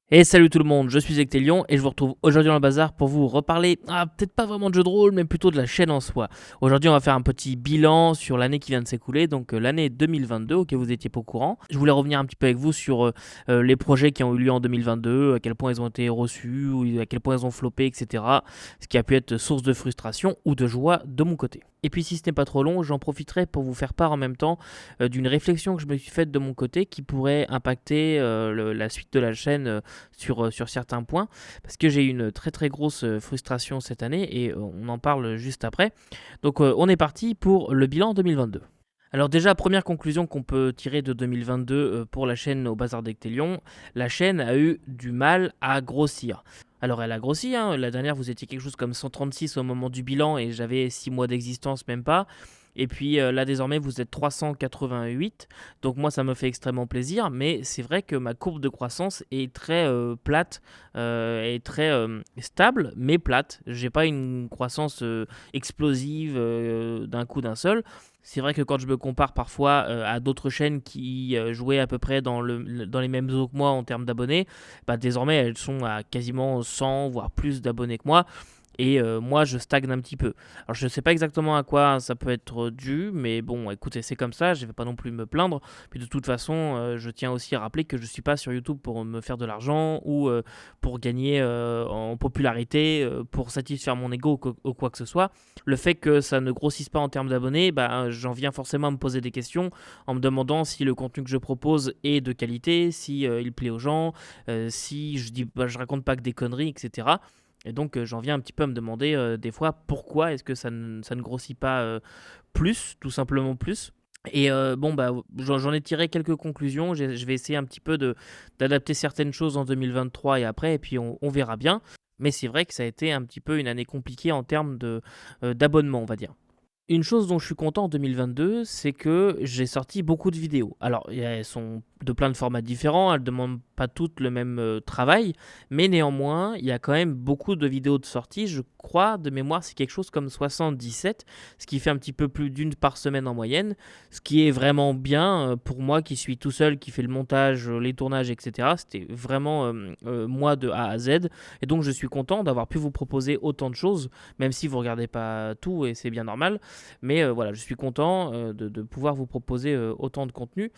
Et salut tout le monde, je suis Ectelion et je vous retrouve aujourd'hui dans le bazar pour vous reparler, peut-être pas vraiment de jeu de rôle, mais plutôt de la chaîne en soi. Aujourd'hui, on va faire un petit bilan sur l'année qui vient de s'écouler, donc l'année 2022, auquel vous étiez pas au courant. Je voulais revenir un petit peu avec vous sur les projets qui ont eu lieu en 2022, à quel point ils ont été reçus, ou à quel point ils ont floppé, etc. Ce qui a pu être source de frustration ou de joie de mon côté. Et puis si ce n'est pas trop long, j'en profiterai pour vous faire part en même temps d'une réflexion que je me suis faite de mon côté qui pourrait impacter la suite de la chaîne sur certains points, parce que j'ai eu une très très grosse frustration cette année et on en parle juste après. Donc on est parti pour le bilan 2022. Alors déjà, première conclusion qu'on peut tirer de 2022 pour la chaîne au Bazar d'Ectelion, la chaîne a eu du mal à grossir. Alors elle a grossi, hein. La dernière vous étiez quelque chose comme 136 au moment du bilan et j'avais 6 mois d'existence, même pas. Et puis là désormais vous êtes 388, donc moi ça me fait extrêmement plaisir, mais c'est vrai que ma courbe de croissance est très plate, est très stable, mais plate. J'ai pas une croissance explosive d'un coup d'un seul. C'est vrai que quand je me compare parfois à d'autres chaînes qui jouaient à peu près dans les mêmes eaux que moi en termes d'abonnés, bah, désormais elles sont à quasiment 100 voire plus d'abonnés que moi. Et moi, je stagne un petit peu. Alors, je ne sais pas exactement à quoi ça peut être dû, mais bon, écoutez, c'est comme ça, je ne vais pas non plus me plaindre. Puis de toute façon, je tiens aussi à rappeler que je ne suis pas sur YouTube pour me faire de l'argent ou pour gagner en popularité, pour satisfaire mon ego ou quoi que ce soit. Le fait que ça ne grossisse pas en termes d'abonnés, bah, j'en viens forcément à me poser des questions en me demandant si le contenu que je propose est de qualité, si il plaît aux gens, si je dis, bah, je raconte pas que des conneries, etc. Et donc j'en viens un petit peu à me demander des fois pourquoi est-ce que ça ne grossit pas plus, tout simplement plus. Et bon, bah, j'en ai tiré quelques conclusions. Je vais essayer un petit peu d'adapter certaines choses en 2023 et après, et puis on verra bien. Mais c'est vrai que ça a été un petit peu une année compliquée en termes d'abonnement, on va dire. Une chose dont je suis content en 2022, c'est que j'ai sorti beaucoup de vidéos. Alors, elles sont de plein de formats différents, elles ne demandent pas toutes le même travail, mais néanmoins, il y a quand même beaucoup de vidéos de sortie. Je crois, de mémoire, c'est quelque chose comme 77, ce qui fait un petit peu plus d'une par semaine en moyenne, ce qui est vraiment bien pour moi qui suis tout seul, qui fait le montage, les tournages, etc. C'était vraiment moi de A à Z, et donc je suis content d'avoir pu vous proposer autant de choses, même si vous ne regardez pas tout, et c'est bien normal. Mais voilà, je suis content de pouvoir vous proposer autant de contenu.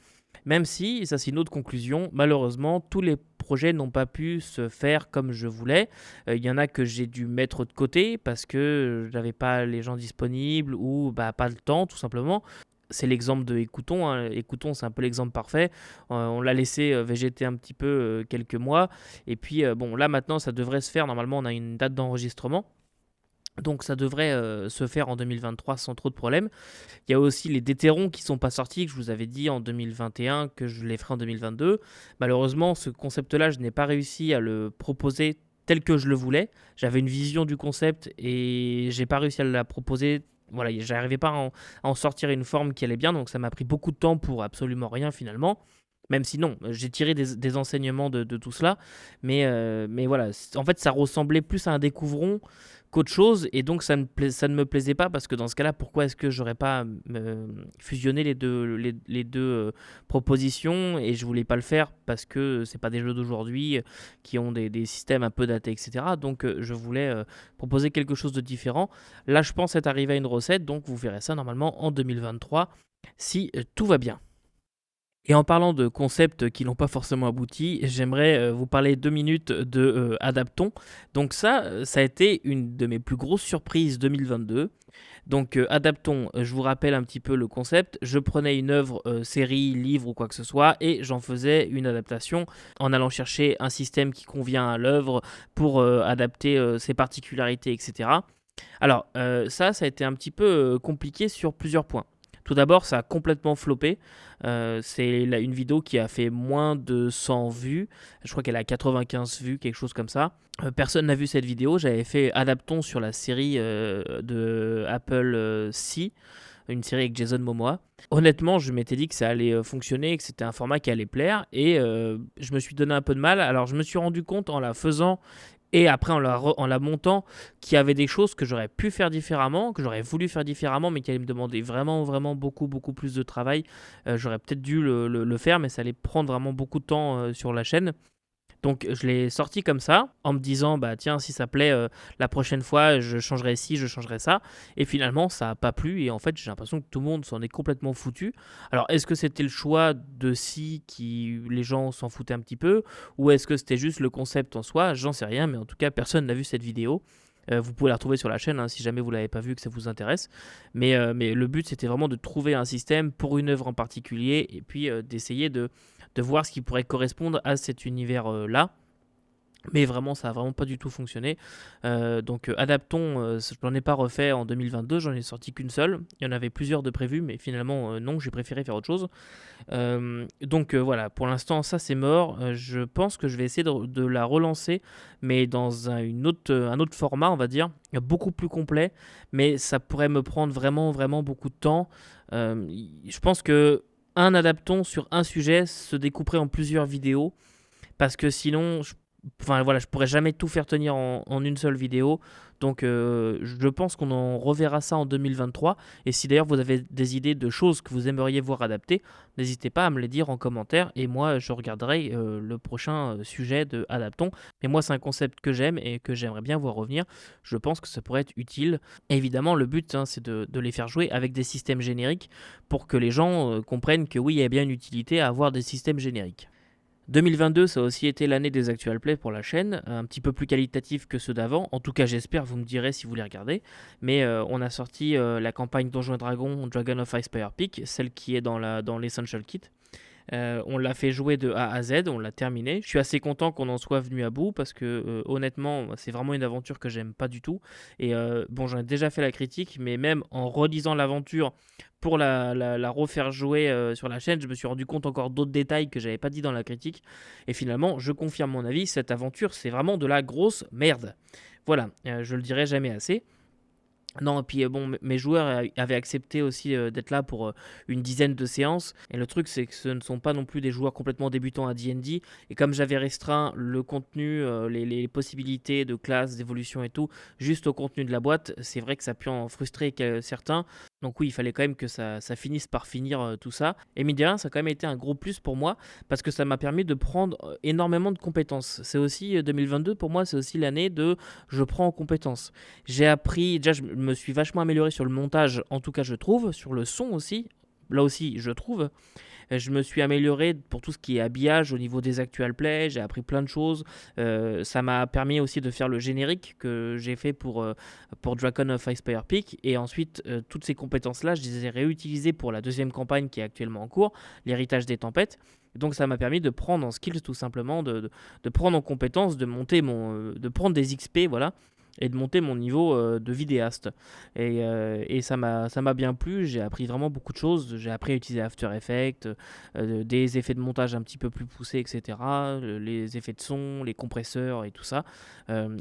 Même si, ça c'est une autre conclusion, malheureusement, tous les projets n'ont pas pu se faire comme je voulais. Il y en a que j'ai dû mettre de côté parce que je n'avais pas les gens disponibles ou bah, pas le temps, tout simplement. C'est l'exemple de Écoutons, hein. Écoutons, c'est un peu l'exemple parfait. On l'a laissé végéter un petit peu quelques mois. Et puis, bon, là maintenant, ça devrait se faire. Normalement, on a une date d'enregistrement. Donc ça devrait se faire en 2023 sans trop de problèmes. Il y a aussi les Déterrons qui ne sont pas sortis, que je vous avais dit en 2021 que je les ferai en 2022. Malheureusement, ce concept-là, je n'ai pas réussi à le proposer tel que je le voulais. J'avais une vision du concept et j'ai pas réussi à la proposer. Voilà, j'arrivais pas à en sortir une forme qui allait bien, donc ça m'a pris beaucoup de temps pour absolument rien finalement. Même si non, j'ai tiré des enseignements de tout cela, mais voilà, en fait ça ressemblait plus à un découvron qu'autre chose, et donc ça ne me plaisait pas, parce que dans ce cas-là, pourquoi est-ce que j'aurais pas fusionné les deux propositions, et je voulais pas le faire parce que c'est pas des jeux d'aujourd'hui qui ont des systèmes un peu datés, etc. Donc je voulais proposer quelque chose de différent. Là, je pense être arrivé à une recette, donc vous verrez ça normalement en 2023 si tout va bien. Et en parlant de concepts qui n'ont pas forcément abouti, j'aimerais vous parler 2 minutes de Adapton. Donc ça a été une de mes plus grosses surprises 2022. Donc Adapton, je vous rappelle un petit peu le concept. Je prenais une œuvre, série, livre ou quoi que ce soit, et j'en faisais une adaptation en allant chercher un système qui convient à l'œuvre pour adapter ses particularités, etc. Alors, ça a été un petit peu compliqué sur plusieurs points. Tout d'abord, ça a complètement floppé. C'est une vidéo qui a fait moins de 100 vues. Je crois qu'elle a 95 vues, quelque chose comme ça. Personne n'a vu cette vidéo. J'avais fait Adapton sur la série de Apple C, une série avec Jason Momoa. Honnêtement, je m'étais dit que ça allait fonctionner, que c'était un format qui allait plaire, et je me suis donné un peu de mal. Alors, je me suis rendu compte en la faisant et après en la montant qu'il y avait des choses que j'aurais pu faire différemment, que j'aurais voulu faire différemment, mais qui allaient me demander vraiment, vraiment beaucoup, beaucoup plus de travail. J'aurais peut-être dû le faire, mais ça allait prendre vraiment beaucoup de temps sur la chaîne. Donc je l'ai sorti comme ça, en me disant, bah tiens, si ça plaît, la prochaine fois, je changerai ci, je changerai ça. Et finalement, ça n'a pas plu. Et en fait, j'ai l'impression que tout le monde s'en est complètement foutu. Alors, est-ce que c'était le choix de si qui les gens s'en foutaient un petit peu, ou est-ce que c'était juste le concept en soi? J'en sais rien, mais en tout cas, personne n'a vu cette vidéo. Vous pouvez la retrouver sur la chaîne, hein, si jamais vous ne l'avez pas vue, que ça vous intéresse. Mais le but, c'était vraiment de trouver un système pour une œuvre en particulier et puis d'essayer de voir ce qui pourrait correspondre à cet univers-là. Mais vraiment, ça n'a vraiment pas du tout fonctionné. Donc, Adapton, je n'en ai pas refait en 2022, j'en ai sorti qu'une seule. Il y en avait plusieurs de prévues, mais finalement, non, j'ai préféré faire autre chose. Donc, voilà, pour l'instant, ça c'est mort. Je pense que je vais essayer de la relancer, mais dans un autre format, on va dire, beaucoup plus complet. Mais ça pourrait me prendre vraiment, vraiment beaucoup de temps. Je pense que un Adapton sur un sujet se découperait en plusieurs vidéos parce que sinon, enfin voilà, je pourrais jamais tout faire tenir en une seule vidéo. Donc je pense qu'on en reverra ça en 2023. Et si d'ailleurs vous avez des idées de choses que vous aimeriez voir adaptées, n'hésitez pas à me les dire en commentaire. Et moi, je regarderai le prochain sujet de Adapton. Mais moi, c'est un concept que j'aime et que j'aimerais bien voir revenir. Je pense que ça pourrait être utile. Et évidemment, le but, hein, c'est de les faire jouer avec des systèmes génériques pour que les gens comprennent que oui, il y a bien une utilité à avoir des systèmes génériques. 2022, ça a aussi été l'année des actual plays pour la chaîne, un petit peu plus qualitatif que ceux d'avant. En tout cas, j'espère, vous me direz si vous les regardez. Mais on a sorti la campagne Donjons et Dragons Dragon of Icespire Peak, celle qui est dans l'Essential Kit. On l'a fait jouer de A à Z, on l'a terminé. Je suis assez content qu'on en soit venu à bout parce que honnêtement, c'est vraiment une aventure que j'aime pas du tout. Et bon, j'en ai déjà fait la critique, mais même en relisant l'aventure pour la refaire jouer sur la chaîne, je me suis rendu compte encore d'autres détails que j'avais pas dit dans la critique. Et finalement, je confirme mon avis, cette aventure, c'est vraiment de la grosse merde. Voilà, je le dirai jamais assez. Non, et puis bon, mes joueurs avaient accepté aussi d'être là pour une dizaine de séances. Et le truc, c'est que ce ne sont pas non plus des joueurs complètement débutants à D&D. Et comme j'avais restreint le contenu, les possibilités de classe, d'évolution et tout, juste au contenu de la boîte, c'est vrai que ça a pu en frustrer certains. Donc oui, il fallait quand même que ça finisse par finir tout ça. Et mine de rien, ça a quand même été un gros plus pour moi parce que ça m'a permis de prendre énormément de compétences. C'est aussi 2022, pour moi, c'est aussi l'année de je prends en compétences. J'ai appris, déjà je me suis vachement amélioré sur le montage, en tout cas je trouve, sur le son aussi, là aussi je trouve. Je me suis amélioré pour tout ce qui est habillage au niveau des actual plays, j'ai appris plein de choses. Ça m'a permis aussi de faire le générique que j'ai fait pour Dragon of Icespire Peak. Et ensuite, toutes ces compétences-là, je les ai réutilisées pour la deuxième campagne qui est actuellement en cours, l'héritage des tempêtes. Donc ça m'a permis de prendre en skills tout simplement, de prendre en compétences, de prendre des XP, voilà, et de monter mon niveau de vidéaste. Et ça m'a bien plu, j'ai appris vraiment beaucoup de choses, j'ai appris à utiliser After Effects, des effets de montage un petit peu plus poussés, etc., les effets de son, les compresseurs et tout ça,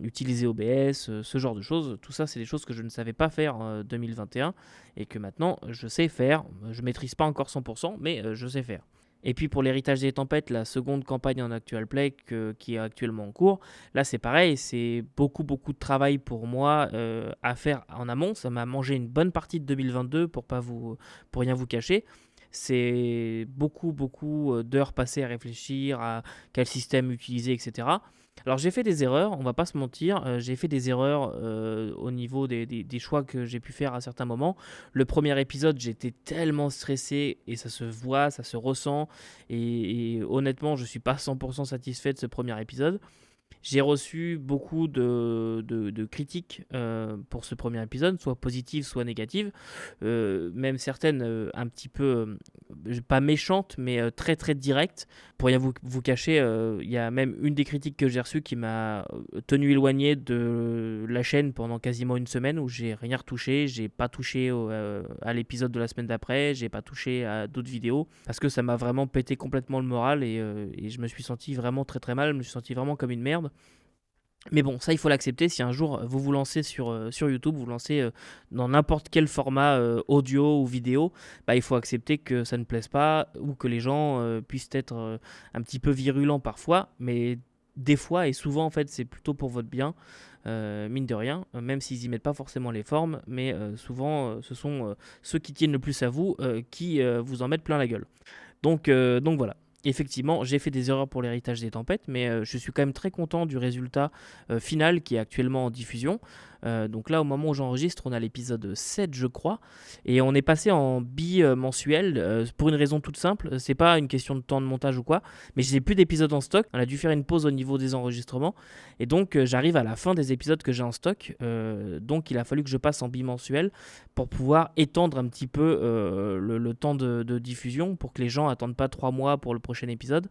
utiliser OBS, ce genre de choses, tout ça c'est des choses que je ne savais pas faire en 2021 et que maintenant je sais faire, je maîtrise pas encore 100%, mais je sais faire. Et puis pour l'héritage des tempêtes, la seconde campagne en actual play qui est actuellement en cours, là c'est pareil, c'est beaucoup beaucoup de travail pour moi à faire en amont. Ça m'a mangé une bonne partie de 2022 pour rien vous cacher. C'est beaucoup beaucoup d'heures passées à réfléchir à quel système utiliser, etc. Alors j'ai fait des erreurs, on va pas se mentir, j'ai fait des erreurs au niveau des choix que j'ai pu faire à certains moments. Le premier épisode, j'étais tellement stressé et ça se voit, ça se ressent. Et honnêtement, je suis pas 100% satisfait de ce premier épisode. J'ai reçu beaucoup de critiques pour ce premier épisode, soit positives, soit négatives, même certaines un petit peu, pas méchantes, mais très très directes. Pour rien vous cacher, il y a même une des critiques que j'ai reçues qui m'a tenu éloigné de la chaîne pendant quasiment une semaine où j'ai rien retouché, j'ai pas touché à l'épisode de la semaine d'après, j'ai pas touché à d'autres vidéos, parce que ça m'a vraiment pété complètement le moral et je me suis senti vraiment très très mal, je me suis senti vraiment comme une merde. Mais bon, ça il faut l'accepter. Si un jour vous vous lancez sur YouTube, vous vous lancez dans n'importe quel format audio ou vidéo, bah, il faut accepter que ça ne plaise pas ou que les gens puissent être un petit peu virulents parfois. Mais des fois et souvent en fait c'est plutôt pour votre bien, mine de rien, même s'ils y mettent pas forcément les formes. Mais souvent ce sont ceux qui tiennent le plus à vous qui vous en mettent plein la gueule. Donc voilà. Effectivement, j'ai fait des erreurs pour l'héritage des tempêtes, mais je suis quand même très content du résultat final qui est actuellement en diffusion. Donc là, au moment où j'enregistre, on a l'épisode 7, je crois, et on est passé en bi-mensuel pour une raison toute simple. C'est pas une question de temps de montage ou quoi, mais j'ai plus d'épisodes en stock. On a dû faire une pause au niveau des enregistrements, et donc j'arrive à la fin des épisodes que j'ai en stock. Donc il a fallu que je passe en bimensuel pour pouvoir étendre un petit peu le temps de diffusion pour que les gens attendent pas 3 mois pour le prochain épisode.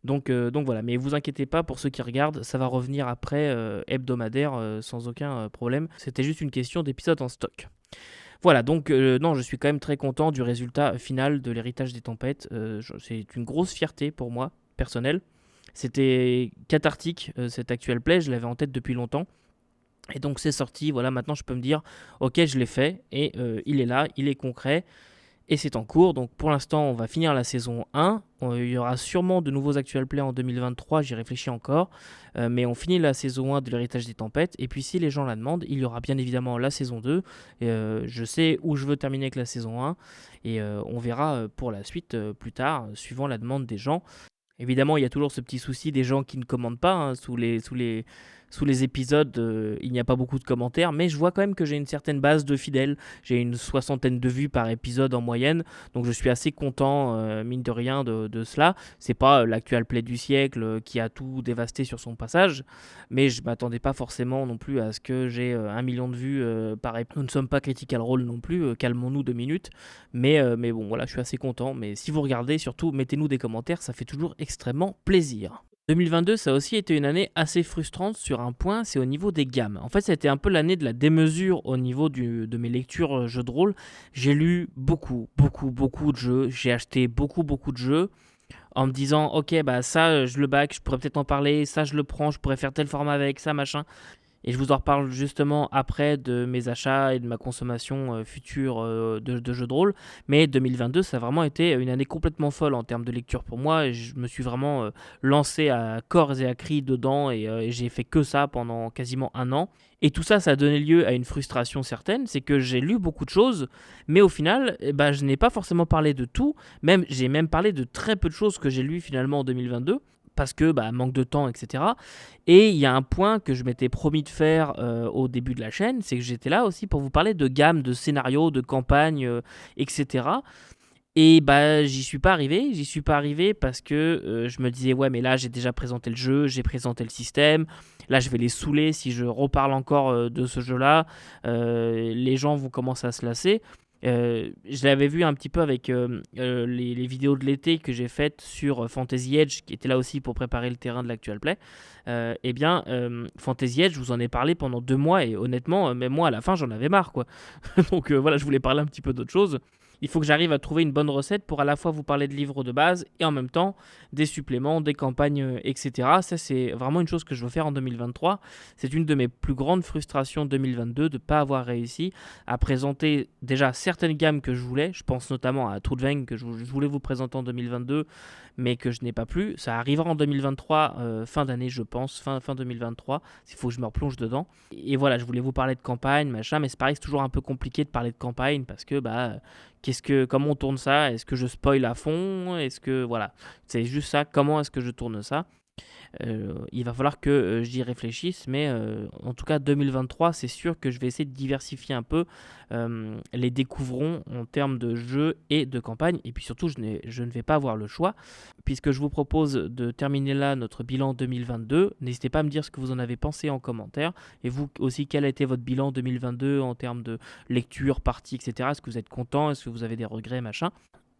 Donc voilà, mais vous inquiétez pas pour ceux qui regardent, ça va revenir après hebdomadaire sans aucun problème. C'était juste une question d'épisode en stock. Voilà, donc non, je suis quand même très content du résultat final de l'héritage des tempêtes. C'est une grosse fierté pour moi, personnelle. C'était cathartique cet actual play, je l'avais en tête depuis longtemps. Et donc c'est sorti, voilà, maintenant je peux me dire, ok, je l'ai fait, et il est là, il est concret, et c'est en cours. Donc pour l'instant, on va finir la saison 1. Il y aura sûrement de nouveaux actual play en 2023, j'y réfléchis encore. Mais on finit la saison 1 de l'héritage des tempêtes. Et puis si les gens la demandent, il y aura bien évidemment la saison 2. Et, je sais où je veux terminer avec la saison 1. Et on verra pour la suite plus tard, suivant la demande des gens. Évidemment, il y a toujours ce petit souci des gens qui ne commandent pas hein, sous les épisodes. Il n'y a pas beaucoup de commentaires, mais je vois quand même que j'ai une certaine base de fidèles. J'ai une 60aine de vues par épisode en moyenne, donc je suis assez content, mine de rien, de cela. C'est pas l'actual play du siècle qui a tout dévasté sur son passage, mais je m'attendais pas forcément non plus à ce que j'ai 1 million de vues par épisode. Nous ne sommes pas Critical Role non plus, calmons-nous 2 minutes. Mais bon, voilà, je suis assez content. Mais si vous regardez, surtout, mettez-nous des commentaires, ça fait toujours extrêmement plaisir. 2022, ça a aussi été une année assez frustrante sur un point, c'est au niveau des gammes. En fait, ça a été un peu l'année de la démesure au niveau de mes lectures jeux de rôle. J'ai lu beaucoup de jeux, j'ai acheté beaucoup de jeux en me disant, ok, bah ça, je le back, je pourrais peut-être en parler, ça, je le prends, je pourrais faire tel format avec ça, machin. Et je vous en reparle justement après de mes achats et de ma consommation future de jeux de rôle. Mais 2022, ça a vraiment été une année complètement folle en termes de lecture pour moi. Et je me suis vraiment lancé à corps et à cri dedans et j'ai fait que ça pendant quasiment 1 an. Et tout ça, ça a donné lieu à une frustration certaine. C'est que j'ai lu beaucoup de choses, mais au final, je n'ai pas forcément parlé de tout. J'ai même parlé de très peu de choses que j'ai lues finalement en 2022 parce que manque de temps, etc. Et il y a un point que je m'étais promis de faire au début de la chaîne, c'est que j'étais là aussi pour vous parler de gamme, de scénarios, de campagnes, etc. Et j'y suis pas arrivé parce que je me disais ouais mais là j'ai déjà présenté le jeu, j'ai présenté le système, là je vais les saouler si je reparle encore de ce jeu-là, les gens vont commencer à se lasser. Je l'avais vu un petit peu avec les vidéos de l'été que j'ai faites sur Fantasy Edge, qui était là aussi pour préparer le terrain de l'actual play. Fantasy Edge, je vous en ai parlé pendant 2 mois et honnêtement, même moi à la fin j'en avais marre quoi. Donc voilà, je voulais parler un petit peu d'autre chose. Il faut que j'arrive à trouver une bonne recette pour à la fois vous parler de livres de base et en même temps des suppléments, des campagnes, etc. Ça, c'est vraiment une chose que je veux faire en 2023. C'est une de mes plus grandes frustrations 2022 de ne pas avoir réussi à présenter déjà certaines gammes que je voulais. Je pense notamment à Trudvang que je voulais vous présenter en 2022, mais que je n'ai pas pu. Ça arrivera en 2023, fin d'année, je pense, fin 2023. Il faut que je me replonge dedans. Et voilà, je voulais vous parler de campagne, machin, mais c'est pareil, c'est toujours un peu compliqué de parler de campagne parce que comment on tourne ça? Est-ce que je spoil à fond? Est-ce que voilà, c'est juste ça. Comment est-ce que je tourne ça? Il va falloir que j'y réfléchisse, mais en tout cas 2023, c'est sûr que je vais essayer de diversifier un peu les découvrons en termes de jeux et de campagne. Et puis surtout, je ne vais pas avoir le choix, puisque je vous propose de terminer là notre bilan 2022. N'hésitez pas à me dire ce que vous en avez pensé en commentaire. Et vous aussi, quel a été votre bilan 2022 en termes de lecture, partie, etc. Est-ce que vous êtes content? Est-ce que vous avez des regrets, machin?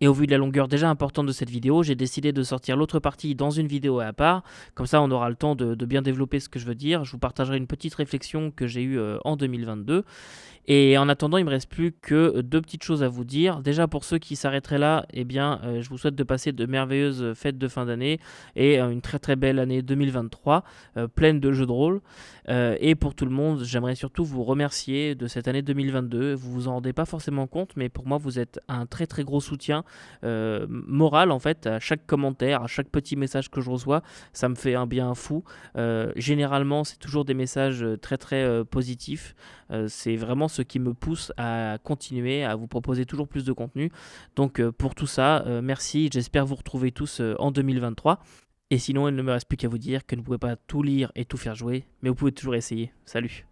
Et au vu de la longueur déjà importante de cette vidéo, j'ai décidé de sortir l'autre partie dans une vidéo à part. Comme ça, on aura le temps de bien développer ce que je veux dire. Je vous partagerai une petite réflexion que j'ai eue en 2022. Et en attendant, il me reste plus que 2 petites choses à vous dire. Déjà, pour ceux qui s'arrêteraient là, je vous souhaite de passer de merveilleuses fêtes de fin d'année et une très très belle année 2023, pleine de jeux de rôle. Et pour tout le monde, j'aimerais surtout vous remercier de cette année 2022. Vous vous en rendez pas forcément compte, mais pour moi, vous êtes un très très gros soutien moral en fait. À chaque commentaire, à chaque petit message que je reçois, ça me fait un bien fou. Généralement, c'est toujours des messages très très positifs. C'est vraiment ce qui me pousse à continuer, à vous proposer toujours plus de contenu. Donc pour tout ça, merci. J'espère vous retrouver tous en 2023. Et sinon, il ne me reste plus qu'à vous dire que vous ne pouvez pas tout lire et tout faire jouer, mais vous pouvez toujours essayer. Salut!